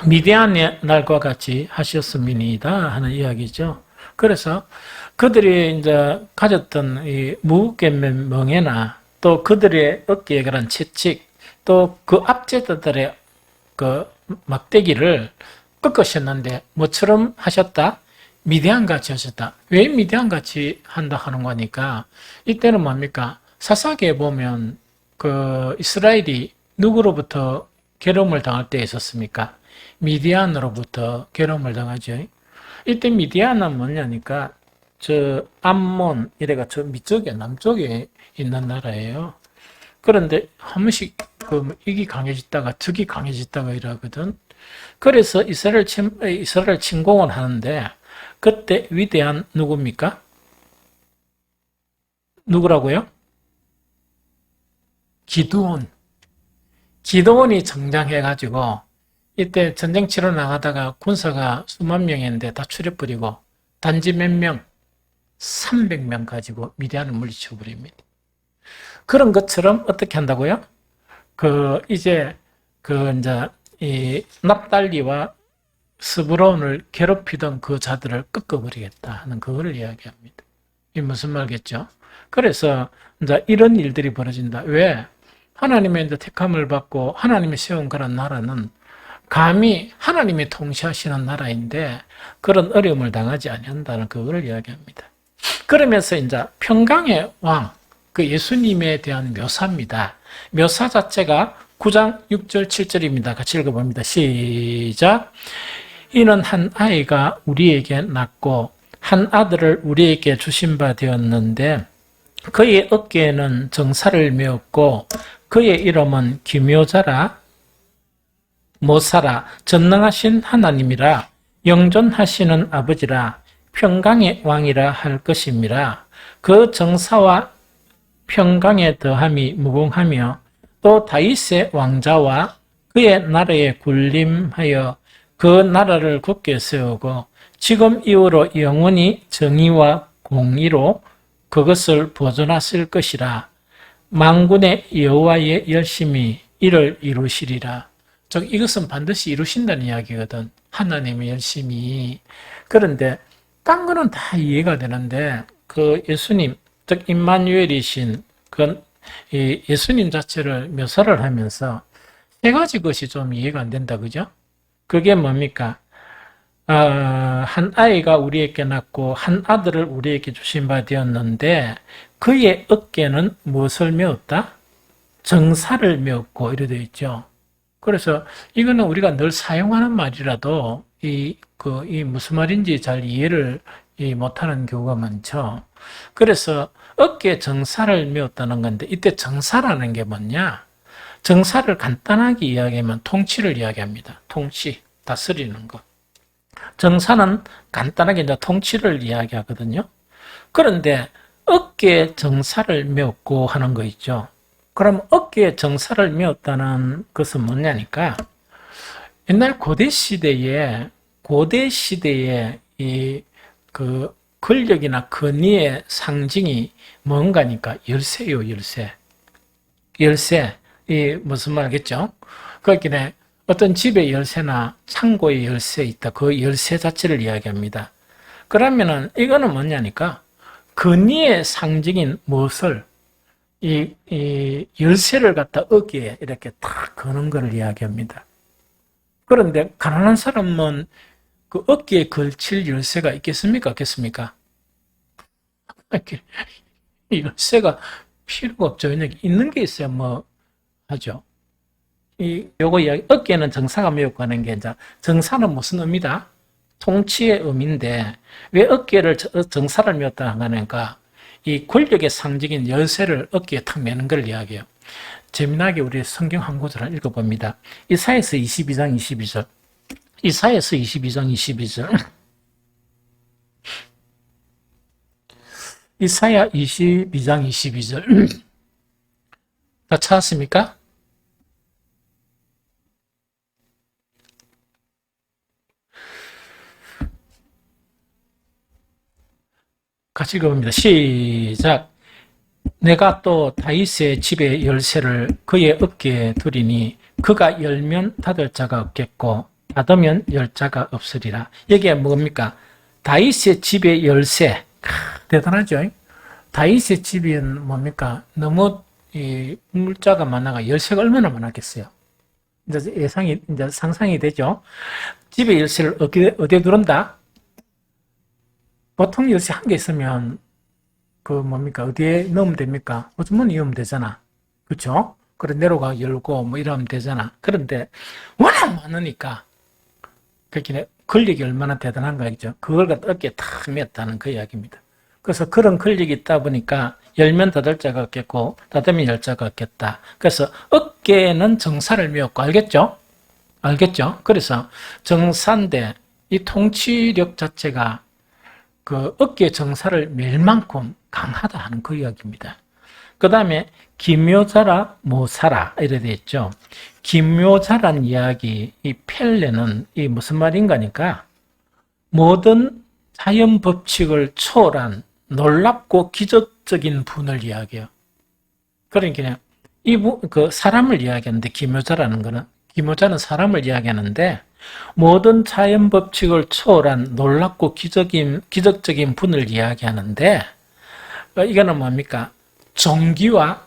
Speaker 1: 미디안의 날과 같이 하셨음이니이다 하는 이야기죠. 그래서 그들이 이제 가졌던 이 무겁게 맨 멍에나 또 그들의 어깨에 그런 채찍 또 그 압제자들의 그 막대기를 꺾으셨는데 뭐처럼 하셨다? 미디안같이 하셨다. 왜 미디안같이 한다 하는 거니까 이때는 뭡니까? 사사기에 보면 그 이스라엘이 누구로부터 괴로움을 당할 때 있었습니까? 미디안으로부터 괴로움을 당하죠. 이때 미디안은 뭐냐니까 저 암몬 이래가 저 밑쪽에 남쪽에 있는 나라예요. 그런데 한 번씩 이기 강해졌다가 저기 강해졌다가 이러거든. 그래서 이스라엘 침공을 하는데 그때 위대한 누굽니까? 누구라고요? 기드온이 등장해가지고 이때 전쟁 치러 나가다가 군사가 수만 명인데 다 추려버리고 단지 몇 명? 300명 가지고 미디안을 물리쳐 버립니다. 그런 것처럼 어떻게 한다고요? 이제 이 납달리와 스브론을 괴롭히던 그 자들을 꺾어버리겠다 하는 그거를 이야기합니다. 이게 무슨 말겠죠? 그래서 이제 이런 일들이 벌어진다. 왜? 하나님의 이제 택함을 받고 하나님이 세운 그런 나라는 감히 하나님이 통치하시는 나라인데 그런 어려움을 당하지 아니한다는 그거를 이야기합니다. 그러면서 이제 평강의 왕, 그 예수님에 대한 묘사입니다. 묘사 자체가 9장 6절 7절입니다. 같이 읽어봅니다. 시작. 이는 한 아이가 우리에게 낳고 한 아들을 우리에게 주신 바 되었는데 그의 어깨에는 정사를 메었고 그의 이름은 기묘자라 모사라 전능하신 하나님이라 영존하시는 아버지라 평강의 왕이라 할 것임이라. 그 정사와 평강의 더함이 무궁하며 또 다윗의 왕자와 그의 나라에 군림하여 그 나라를 굳게 세우고 지금 이후로 영원히 정의와 공의로 그것을 보존하실 것이라. 만군의 여호와의 열심히 이를 이루시리라. 즉 이것은 반드시 이루신다는 이야기거든. 하나님의 열심히. 그런데 딴 거는 다 이해가 되는데 그 예수님, 즉 임마누엘이신 그 예수님 자체를 묘사를 하면서 세 가지 것이 좀 이해가 안 된다, 그죠? 그게 뭡니까? 한 아이가 우리에게 낳고 한 아들을 우리에게 주신 바 되었는데 그의 어깨는 무엇을 메었다? 정사를 메었고 이래 되어 있죠. 그래서 이거는 우리가 늘 사용하는 말이라도 이 무슨 말인지 잘 이해를 못하는 경우가 많죠. 그래서 어깨에 정사를 메었다는 건데 이때 정사라는 게 뭐냐? 정사를 간단하게 이야기하면 통치를 이야기합니다. 통치, 다스리는 것. 정사는 간단하게 이제 통치를 이야기하거든요. 그런데 어깨에 정사를 메었고 하는 거 있죠. 그럼 어깨에 정사를 메었다는 것은 뭐냐니까 옛날 고대 시대에 이 그 권력이나 권위의 상징이 뭔가니까 열쇠요, 열쇠. 열쇠. 이 무슨 말이겠죠? 그렇기에 어떤 집의 열쇠나 창고의 열쇠 있다. 그 열쇠 자체를 이야기합니다. 그러면은 이거는 뭐냐니까 권위의 상징인 무엇을 이 열쇠를 갖다 어깨에 이렇게 탁 거는 것을 이야기합니다. 그런데 가난한 사람은 그 어깨에 걸칠 열쇠가 있겠습니까? 없겠습니까? 이 열쇠가 필요가 없죠. 있는 게 있어야 뭐 하죠. 요거 이야기, 어깨는 정사가 메었고 하는 게 이제 정사는 무슨 의미다? 통치의 의미인데 왜 어깨를 정사를 메었다 하니까 이 권력의 상징인 열쇠를 어깨에 탁 매는 걸 이야기해요. 재미나게 우리 성경 한 구절을 읽어봅니다. 이사야서 22장 22절. 이사야서 22장 22절. 이사야 22장 22절. 다 찾았습니까? 같이 읽어봅니다. 시작. 내가 또 다윗의 집의 열쇠를 그의 어깨에 두리니 그가 열면 닫을 자가 없겠고 닫으면 열 자가 없으리라. 여기에 뭡니까? 다윗의 집의 열쇠. 대단하죠? 다윗의 집은 뭡니까? 너무 이 물자가 많아가 열쇠가 얼마나 많았겠어요? 이제 상상이 되죠? 집의 열쇠를 어디에 두른다? 보통 열쇠 한 개 있으면 어디에 넣으면 됩니까? 어쩌면 넣으면 되잖아. 그렇죠? 그래 내려가 열고 뭐 이러면 되잖아. 그런데 워낙 많으니까 그렇게 권력이 얼마나 대단한가 있죠. 그걸 갖다 어깨에 탁 메었다는 그 이야기입니다. 그래서 그런 권력이 있다 보니까 열면 닫을 자가 없겠고 닫으면 열 자가 없겠다. 그래서 어깨에는 정사를 메었고 알겠죠? 알겠죠? 그래서 정사인데 이 통치력 자체가 그 어깨 정사를 맬 만큼 강하다 하는 그 이야기입니다. 그 다음에 기묘자라 모사라 이래 되어 있죠. 기묘자란 이야기, 이 펠레는 이 무슨 말인가니까 모든 자연 법칙을 초월한 놀랍고 기적적인 분을 이야기해요. 그러니까 그 사람을 이야기하는데 기묘자는 사람을 이야기하는데 모든 자연 법칙을 초월한 놀랍고 기적적인 분을 이야기하는데 이거는 뭡니까? 존귀와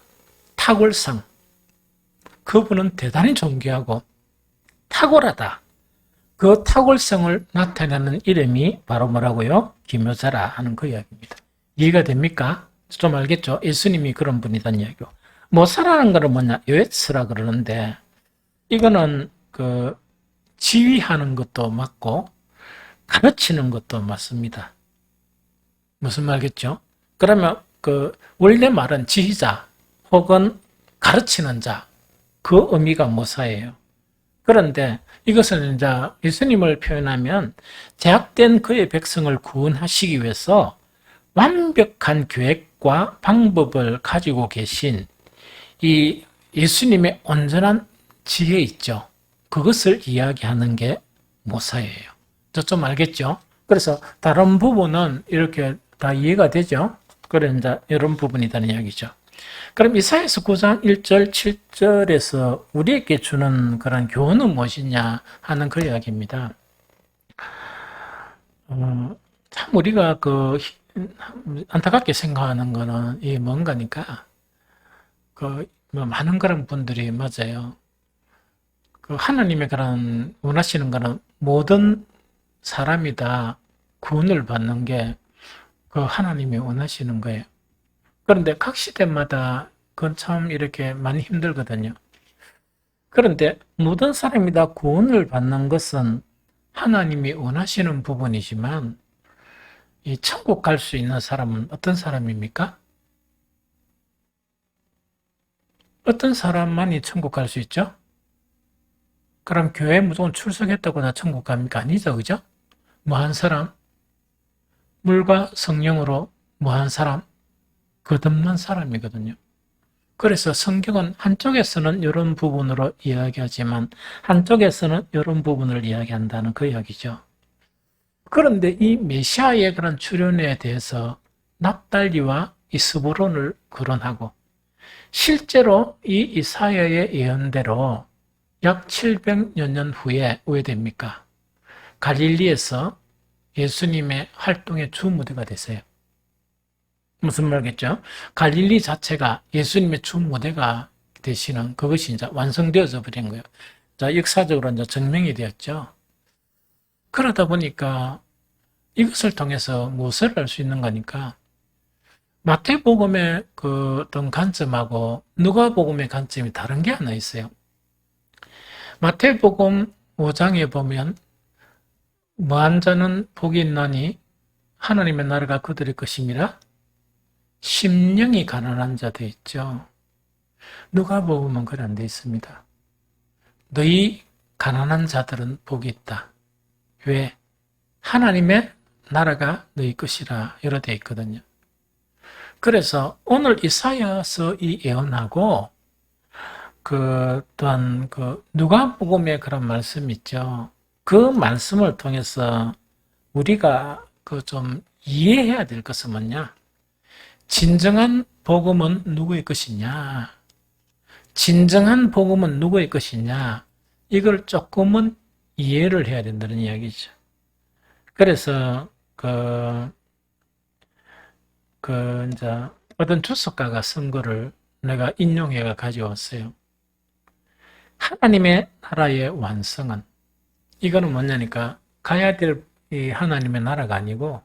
Speaker 1: 탁월성. 그분은 대단히 존귀하고 탁월하다. 그 탁월성을 나타내는 이름이 바로 뭐라고요? 기묘자라 하는 그 이야기입니다. 이해가 됩니까? 좀 알겠죠? 예수님이 그런 분이란 이야기고. 모사라는 거는 뭐냐? 요에스라 그러는데, 이거는 지휘하는 것도 맞고, 가르치는 것도 맞습니다. 무슨 말겠죠? 그러면 원래 말은 지휘자 혹은 가르치는 자, 그 의미가 모사예요. 그런데 이것은 이제 예수님을 표현하면 제약된 그의 백성을 구원하시기 위해서 완벽한 계획과 방법을 가지고 계신 이 예수님의 온전한 지혜 있죠. 그것을 이야기하는 게 모사예요. 좀 알겠죠? 그래서 다른 부분은 이렇게 다 이해가 되죠? 그래 이제 이런 부분이라는 이야기죠. 그럼 이사야서 9장 1절, 7절에서 우리에게 주는 그런 교훈은 무엇이냐 하는 그 이야기입니다. 참 우리가 안타깝게 생각하는 거는 이 뭔가니까 뭐 많은 그런 분들이 맞아요. 하나님의 그런 원하시는 거는 모든 사람이 다 구원을 받는 게 하나님이 원하시는 거예요. 그런데 각 시대마다 그건 참 이렇게 많이 힘들거든요. 그런데 모든 사람이 다 구원을 받는 것은 하나님이 원하시는 부분이지만 이 천국 갈 수 있는 사람은 어떤 사람입니까? 어떤 사람만이 천국 갈 수 있죠? 그럼 교회 무조건 출석했다고 다 천국 갑니까? 아니죠, 그죠? 뭐한 사람, 물과 성령으로 뭐한 사람, 거듭난 사람이거든요. 그래서 성경은 한쪽에서는 이런 부분으로 이야기하지만 한쪽에서는 이런 부분을 이야기한다는 그 이야기죠. 그런데 이 메시아의 그런 출현에 대해서 납달리와 이스보론을 거론하고 실제로 이 이사야의 예언대로 약 700여 년 후에 왜 됩니까? 갈릴리에서 예수님의 활동의 주 무대가 됐어요. 무슨 말겠죠? 갈릴리 자체가 예수님의 주 무대가 되시는 그것이 이제 완성되어져 버린 거예요. 자, 역사적으로 이제 증명이 되었죠. 그러다 보니까 이것을 통해서 무엇을 알 수 있는 거니까 마태복음의 어떤 관점하고 누가복음의 관점이 다른 게 하나 있어요. 마태복음 5장에 보면 무한 자는 복이 있나니 하나님의 나라가 그들의 것임이라 심령이 가난한 자 되어 있죠. 누가복음은 그래 안 되어 있습니다. 너희 가난한 자들은 복이 있다. 왜? 하나님의 나라가 너희 것이라 이렇게 되어 있거든요. 그래서 오늘 이사야서 이 예언하고 또한 누가복음의 그런 말씀 있죠. 그 말씀을 통해서 우리가 좀 이해해야 될 것은 뭐냐? 진정한 복음은 누구의 것이냐? 진정한 복음은 누구의 것이냐? 이걸 조금은 이해를 해야 된다는 이야기죠. 그래서 이제 어떤 주석가가 쓴 거를 내가 인용해가 가져왔어요. 하나님의 나라의 완성은 이거는 뭐냐니까 가야 될 이 하나님의 나라가 아니고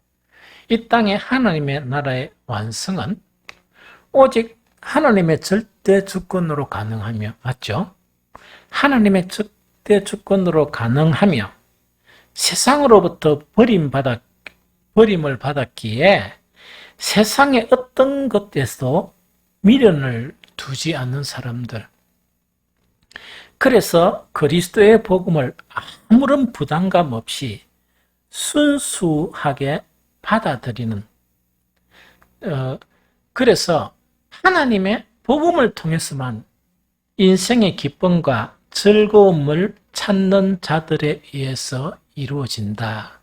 Speaker 1: 이 땅의 하나님의 나라의 완성은 오직 하나님의 절대 주권으로 가능하며 맞죠? 하나님의 절대 주권으로 가능하며 세상으로부터 버림을 받았기에 세상의 어떤 것에서도 미련을 두지 않는 사람들. 그래서 그리스도의 복음을 아무런 부담감 없이 순수하게 받아들이는 그래서 하나님의 복음을 통해서만 인생의 기쁨과 즐거움을 찾는 자들에 의해서 이루어진다.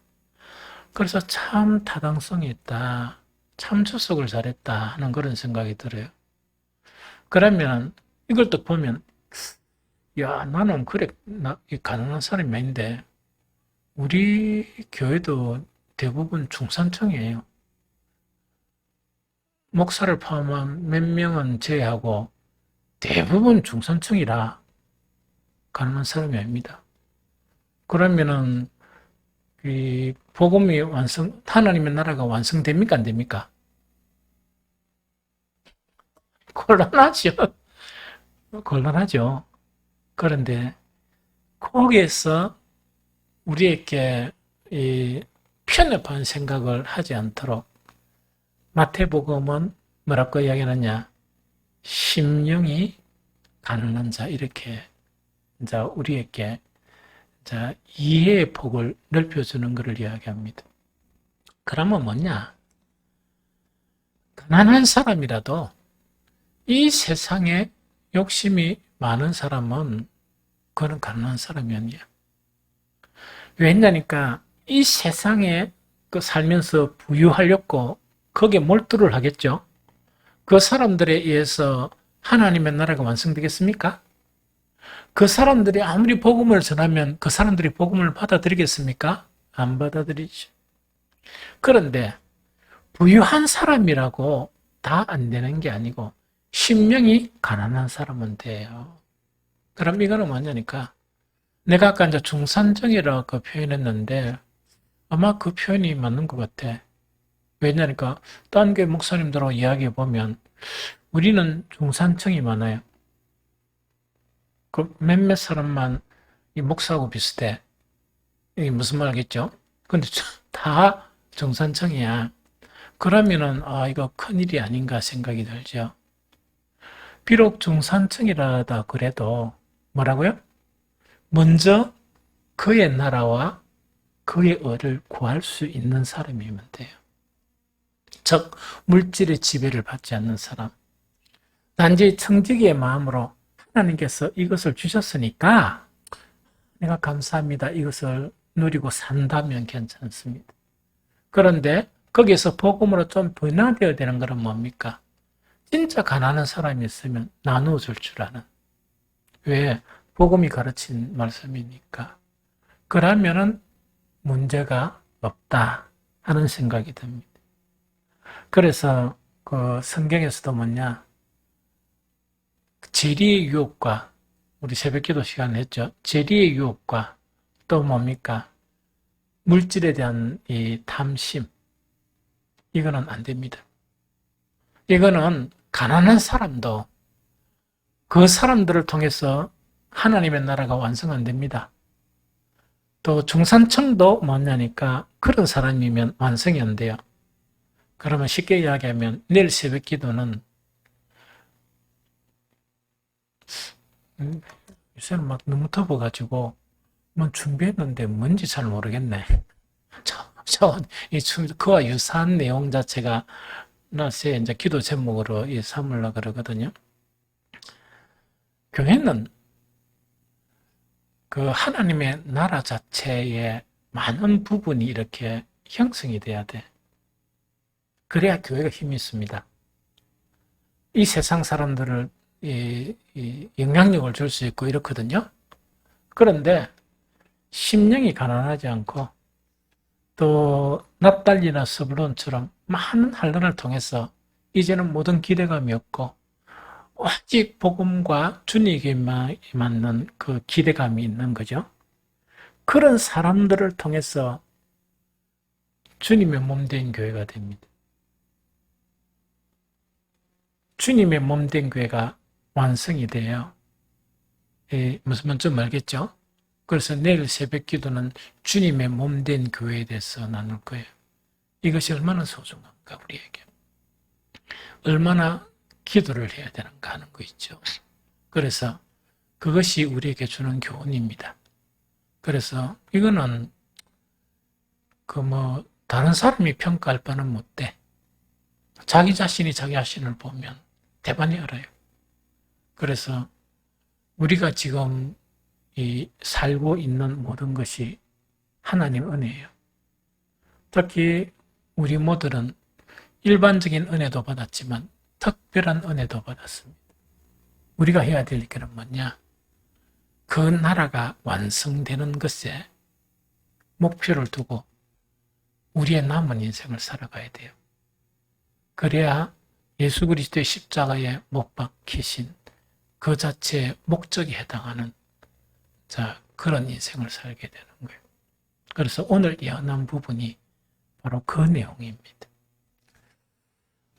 Speaker 1: 그래서 참 타당성이 있다. 참 주석을 잘했다 하는 그런 생각이 들어요. 그러면 이걸 딱 보면 야, 나는 그래 가난한 사람이 아닌데 우리 교회도 대부분 중산층이에요. 목사를 포함한 몇 명은 제외하고 대부분 중산층이라 가난한 사람이 아닙니다. 그러면은 이 복음이 하나님의 나라가 완성됩니까? 안 됩니까? 곤란하죠. 곤란하죠. 그런데 거기에서 우리에게 이 편협한 생각을 하지 않도록 마태복음은 뭐라고 이야기하느냐? 심령이 가난한 자, 이렇게 이제 우리에게 이제 이해의 폭을 넓혀주는 것을 이야기합니다. 그러면 뭐냐? 가난한 사람이라도 이 세상에 욕심이 많은 사람은 그는 가난한 사람이 아니야. 왜냐니까 이 세상에 그 살면서 부유하려고 거기에 몰두를 하겠죠. 그 사람들에 의해서 하나님의 나라가 완성되겠습니까? 그 사람들이 아무리 복음을 전하면 그 사람들이 복음을 받아들이겠습니까? 안 받아들이죠. 그런데 부유한 사람이라고 다 안 되는 게 아니고 심령이 가난한 사람은 돼요. 그럼 이거는 뭐냐니까 내가 아까 이제 중산층이라고 표현했는데 아마 그 표현이 맞는 것 같아. 왜냐니까 딴 교회 목사님들하고 이야기해 보면 우리는 중산층이 많아요. 그 몇몇 사람만 이 목사하고 비슷해. 이게 무슨 말 알겠죠? 근데 다 중산층이야. 그러면은 이거 큰일이 아닌가 생각이 들죠. 비록 중산층이라다 그래도 뭐라고요? 먼저 그의 나라와 그의 의를 구할 수 있는 사람이면 돼요. 즉 물질의 지배를 받지 않는 사람. 단지 청지기의 마음으로 하나님께서 이것을 주셨으니까 내가 감사합니다. 이것을 누리고 산다면 괜찮습니다. 그런데 거기에서 복음으로 좀 변화되어야 되는 것은 뭡니까? 진짜 가난한 사람이 있으면 나누어 줄 줄 아는. 왜? 복음이 가르친 말씀이니까. 그러면은 문제가 없다 하는 생각이 듭니다. 그래서 그 성경에서도 뭐냐? 재리의 유혹과 우리 새벽기도 시간 했죠. 재리의 유혹과 또 뭡니까? 물질에 대한 이 탐심. 이거는 안 됩니다. 이거는 가난한 사람도 그 사람들을 통해서 하나님의 나라가 완성 안 됩니다. 또 중산층도 뭐냐니까 그런 사람이면 완성이 안 돼요. 그러면 쉽게 이야기하면 내일 새벽 기도는 요새는 막 너무 덥어가지고 뭐 준비했는데 뭔지 잘 모르겠네. 그와 유사한 내용 자체가 나세 이제 기도 제목으로 삼으려 그러거든요. 교회는 그 하나님의 나라 자체의 많은 부분이 이렇게 형성이 돼야 돼. 그래야 교회가 힘이 있습니다. 이 세상 사람들을 이 영향력을 줄 수 있고 이렇거든요. 그런데 심령이 가난하지 않고 또 납달리나 스불론처럼 많은 환난을 통해서 이제는 모든 기대감이 없고 오직 복음과 주님에게 맞는 그 기대감이 있는 거죠. 그런 사람들을 통해서 주님의 몸된 교회가 됩니다. 주님의 몸된 교회가 완성이 돼요. 무슨 말인지 알겠죠? 그래서 내일 새벽 기도는 주님의 몸된 교회에 대해서 나눌 거예요. 이것이 얼마나 소중한가 우리에게. 얼마나 기도를 해야 되는가 하는 거 있죠. 그래서 그것이 우리에게 주는 교훈입니다. 그래서 이거는 다른 사람이 평가할 바는 못 돼. 자기 자신이 자기 자신을 보면 대단히 알아요. 그래서 우리가 지금 살고 있는 모든 것이 하나님 은혜예요. 특히 우리 모두는 일반적인 은혜도 받았지만 특별한 은혜도 받았습니다. 우리가 해야 될 일은 뭐냐? 그 나라가 완성되는 것에 목표를 두고 우리의 남은 인생을 살아가야 돼요. 그래야 예수 그리스도의 십자가에 못 박히신 그 자체의 목적에 해당하는 그런 인생을 살게 되는 거예요. 그래서 오늘 예언한 부분이 바로 그 내용입니다.